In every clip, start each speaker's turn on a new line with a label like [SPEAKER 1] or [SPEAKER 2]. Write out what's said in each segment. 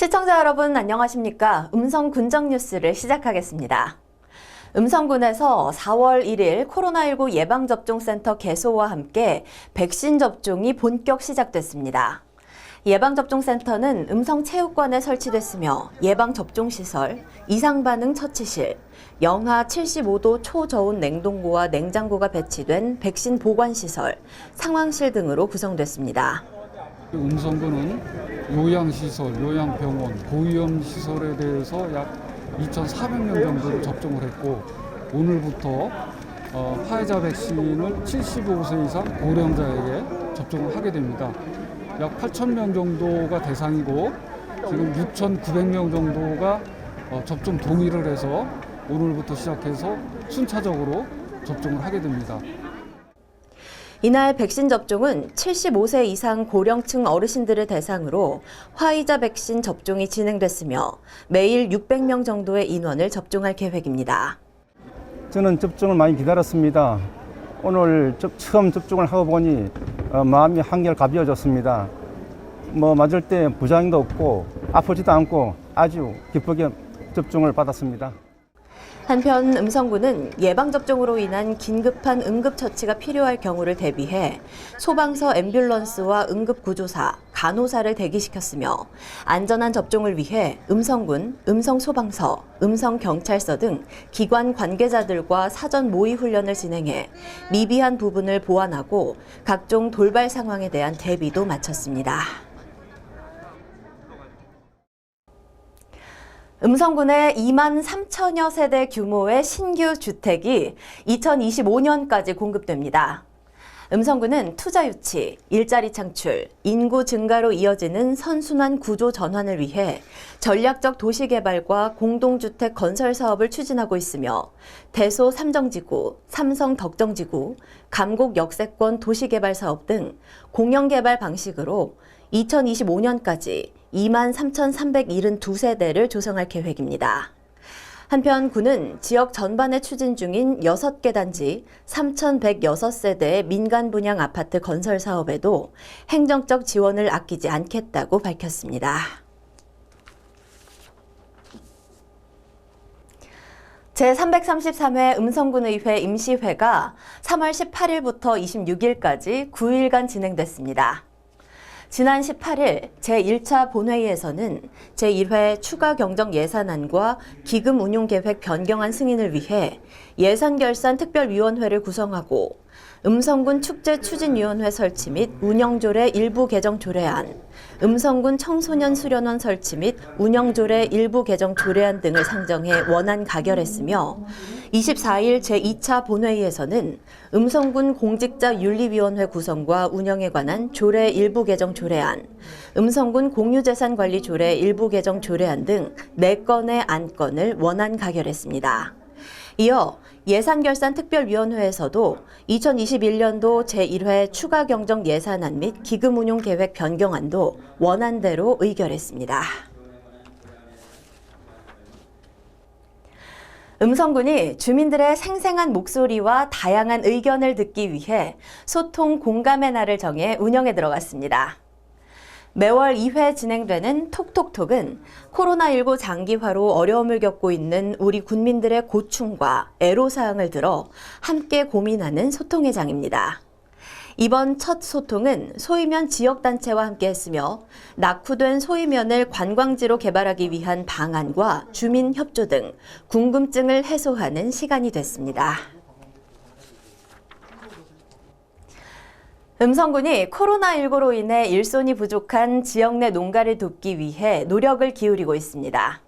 [SPEAKER 1] 시청자 여러분 안녕하십니까? 음성 군정 뉴스를 시작하겠습니다. 음성군에서 4월 1일 코로나19 예방접종센터 개소와 함께 백신 접종이 본격 시작됐습니다. 예방접종센터는 음성체육관에 설치됐으며 예방접종시설, 이상반응 처치실, 영하 75도 초저온 냉동고와 냉장고가 배치된 백신 보관시설, 상황실 등으로 구성됐습니다.
[SPEAKER 2] 음성군은 요양시설, 요양병원, 고위험시설에 대해서 약 2,400명 정도를 접종을 했고 오늘부터 화이자 백신을 75세 이상 고령자에게 접종을 하게 됩니다. 약 8,000명 정도가 대상이고 지금 6,900명 정도가 접종 동의를 해서 오늘부터 시작해서 순차적으로 접종을 하게 됩니다.
[SPEAKER 1] 이날 백신 접종은 75세 이상 고령층 어르신들을 대상으로 화이자 백신 접종이 진행됐으며 매일 600명 정도의 인원을 접종할 계획입니다.
[SPEAKER 3] 저는 접종을 많이 기다렸습니다. 오늘 처음 접종을 하고 보니 마음이 한결 가벼워졌습니다. 맞을 때 부작용도 없고 아프지도 않고 아주 기쁘게 접종을 받았습니다.
[SPEAKER 1] 한편 음성군은 예방접종으로 인한 긴급한 응급처치가 필요할 경우를 대비해 소방서 앰뷸런스와 응급구조사, 간호사를 대기시켰으며 안전한 접종을 위해 음성군, 음성소방서, 음성경찰서 등 기관 관계자들과 사전 모의 훈련을 진행해 미비한 부분을 보완하고 각종 돌발 상황에 대한 대비도 마쳤습니다. 음성군의 2만 3천여 세대 규모의 신규 주택이 2025년까지 공급됩니다. 음성군은 투자 유치, 일자리 창출, 인구 증가로 이어지는 선순환 구조 전환을 위해 전략적 도시개발과 공동주택 건설 사업을 추진하고 있으며 대소 삼정지구, 삼성 덕정지구, 감곡 역세권 도시개발 사업 등 공영개발 방식으로 2025년까지 2만 3,372세대를 조성할 계획입니다. 한편 군은 지역 전반에 추진 중인 6개 단지 3,106세대의 민간 분양 아파트 건설 사업에도 행정적 지원을 아끼지 않겠다고 밝혔습니다. 제333회 음성군의회 임시회가 3월 18일부터 26일까지 9일간 진행됐습니다. 지난 18일 제1차 본회의에서는 제1회 추가 경정 예산안과 기금 운용 계획 변경안 승인을 위해 예산결산 특별위원회를 구성하고 음성군 축제추진위원회 설치 및 운영조례 일부 개정 조례안, 음성군 청소년 수련원 설치 및 운영조례 일부 개정 조례안 등을 상정해 원안 가결했으며 24일 제2차 본회의에서는 음성군 공직자윤리위원회 구성과 운영에 관한 조례 일부 개정 조례안, 음성군 공유재산관리 조례 일부 개정 조례안 등 4건의 안건을 원안 가결했습니다. 이어 예산결산특별위원회에서도 2021년도 제1회 추가 경정 예산안 및 기금운용 계획 변경안도 원안대로 의결했습니다. 음성군이 주민들의 생생한 목소리와 다양한 의견을 듣기 위해 소통 공감의 날을 정해 운영에 들어갔습니다. 매월 2회 진행되는 톡톡톡은 코로나19 장기화로 어려움을 겪고 있는 우리 군민들의 고충과 애로사항을 들어 함께 고민하는 소통의 장입니다. 이번 첫 소통은 소이면 지역단체와 함께 했으며 낙후된 소이면을 관광지로 개발하기 위한 방안과 주민 협조 등 궁금증을 해소하는 시간이 됐습니다. 음성군이 코로나19로 인해 일손이 부족한 지역 내 농가를 돕기 위해 노력을 기울이고 있습니다.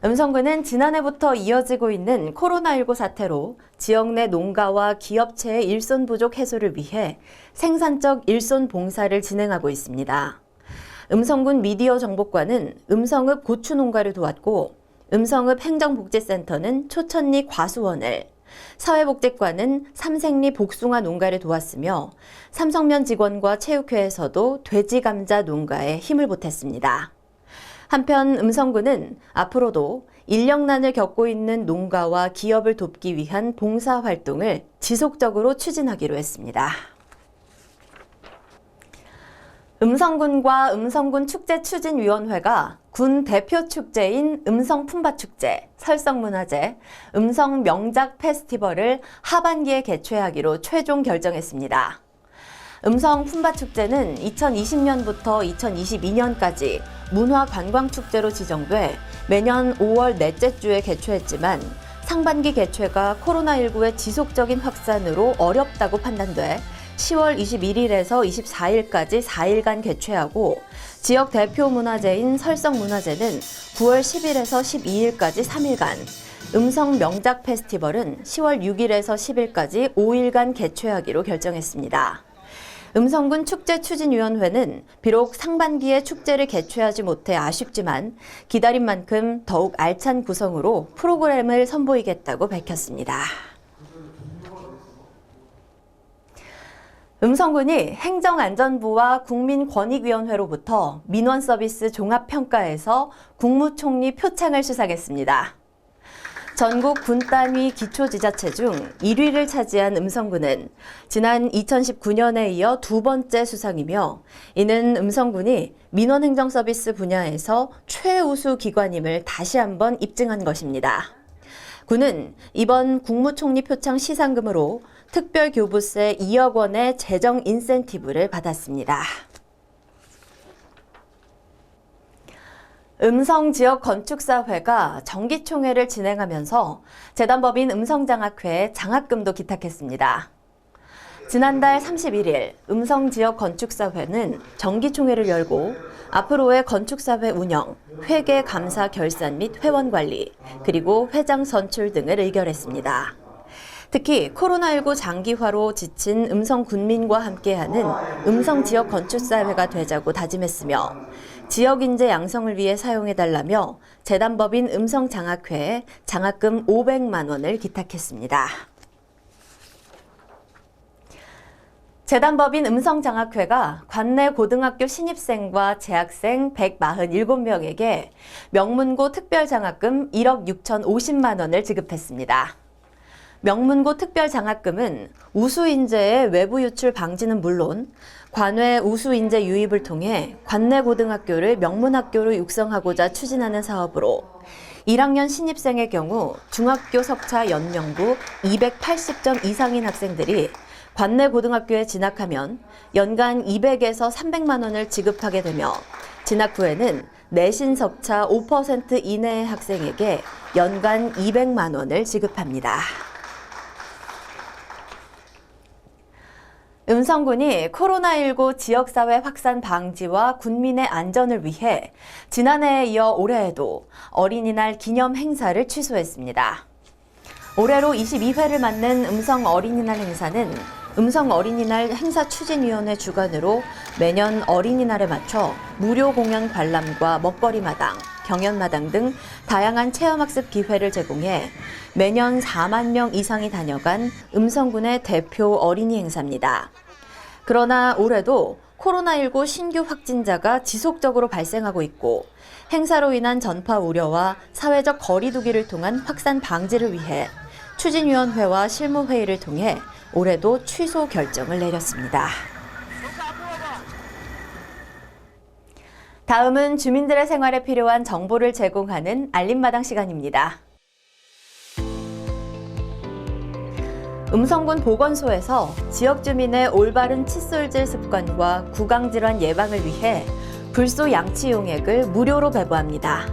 [SPEAKER 1] 음성군은 지난해부터 이어지고 있는 코로나19 사태로 지역 내 농가와 기업체의 일손 부족 해소를 위해 생산적 일손 봉사를 진행하고 있습니다. 음성군 미디어 정보과는 음성읍 고추 농가를 도왔고 음성읍 행정복지센터는 초천리 과수원을, 사회복지과는 삼색리 복숭아 농가를 도왔으며 삼성면 직원과 체육회에서도 돼지 감자 농가에 힘을 보탰습니다. 한편 음성군은 앞으로도 인력난을 겪고 있는 농가와 기업을 돕기 위한 봉사활동을 지속적으로 추진하기로 했습니다. 음성군과 음성군 축제추진위원회가 군 대표 축제인 음성 품바축제, 설성문화제, 음성 명작 페스티벌을 하반기에 개최하기로 최종 결정했습니다. 음성 품바축제는 2020년부터 2022년까지 문화관광축제로 지정돼 매년 5월 넷째 주에 개최했지만 상반기 개최가 코로나19의 지속적인 확산으로 어렵다고 판단돼 10월 21일에서 24일까지 4일간 개최하고 지역 대표 문화제인 설성문화제는 9월 10일에서 12일까지 3일간, 음성 명작 페스티벌은 10월 6일에서 10일까지 5일간 개최하기로 결정했습니다. 음성군 축제추진위원회는 비록 상반기에 축제를 개최하지 못해 아쉽지만 기다린 만큼 더욱 알찬 구성으로 프로그램을 선보이겠다고 밝혔습니다. 음성군이 행정안전부와 국민권익위원회로부터 민원서비스 종합평가에서 국무총리 표창을 수상했습니다. 전국 군단위 기초지자체 중 1위를 차지한 음성군은 지난 2019년에 이어 두 번째 수상이며 이는 음성군이 민원행정서비스 분야에서 최우수 기관임을 다시 한번 입증한 것입니다. 군은 이번 국무총리 표창 시상금으로 특별교부세 2억 원의 재정 인센티브를 받았습니다. 음성지역건축사회가 정기총회를 진행하면서 재단법인 음성장학회에 장학금도 기탁했습니다. 지난달 31일 음성지역건축사회는 정기총회를 열고 앞으로의 건축사회 운영, 회계 감사 결산 및 회원 관리, 그리고 회장 선출 등을 의결했습니다. 특히 코로나19 장기화로 지친 음성군민과 함께하는 음성지역건축사회가 되자고 다짐했으며 지역인재 양성을 위해 사용해달라며 재단법인 음성장학회에 장학금 500만 원을 기탁했습니다. 재단법인 음성장학회가 관내 고등학교 신입생과 재학생 147명에게 명문고 특별장학금 1억 6,050만 원을 지급했습니다. 명문고 특별장학금은 우수인재의 외부 유출 방지는 물론 관외 우수인재 유입을 통해 관내 고등학교를 명문학교로 육성하고자 추진하는 사업으로 1학년 신입생의 경우 중학교 석차 연명부 280점 이상인 학생들이 관내 고등학교에 진학하면 연간 200에서 300만 원을 지급하게 되며 진학 후에는 내신 석차 5% 이내의 학생에게 연간 200만 원을 지급합니다. 음성군이 코로나19 지역사회 확산 방지와 군민의 안전을 위해 지난해에 이어 올해에도 어린이날 기념 행사를 취소했습니다. 올해로 22회를 맞는 음성 어린이날 행사는 음성 어린이날 행사추진위원회 주관으로 매년 어린이날에 맞춰 무료 공연 관람과 먹거리 마당, 경연 마당 등 다양한 체험학습 기회를 제공해 매년 4만 명 이상이 다녀간 음성군의 대표 어린이 행사입니다. 그러나 올해도 코로나19 신규 확진자가 지속적으로 발생하고 있고 행사로 인한 전파 우려와 사회적 거리 두기를 통한 확산 방지를 위해 추진위원회와 실무회의를 통해 올해도 취소 결정을 내렸습니다. 다음은 주민들의 생활에 필요한 정보를 제공하는 알림마당 시간입니다. 음성군 보건소에서 지역 주민의 올바른 칫솔질 습관과 구강질환 예방을 위해 불소 양치용액을 무료로 배부합니다.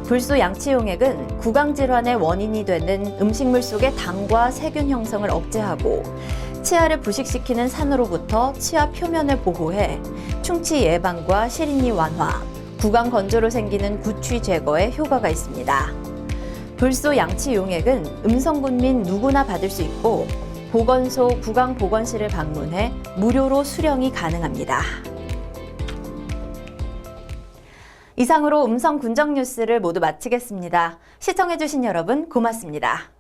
[SPEAKER 1] 불소 양치용액은 구강질환의 원인이 되는 음식물 속의 당과 세균 형성을 억제하고 치아를 부식시키는 산으로부터 치아 표면을 보호해 충치 예방과 시린이 완화, 구강 건조로 생기는 구취 제거에 효과가 있습니다. 불소 양치용액은 음성군민 누구나 받을 수 있고 보건소 구강보건실을 방문해 무료로 수령이 가능합니다. 이상으로 음성 군정 뉴스를 모두 마치겠습니다. 시청해주신 여러분 고맙습니다.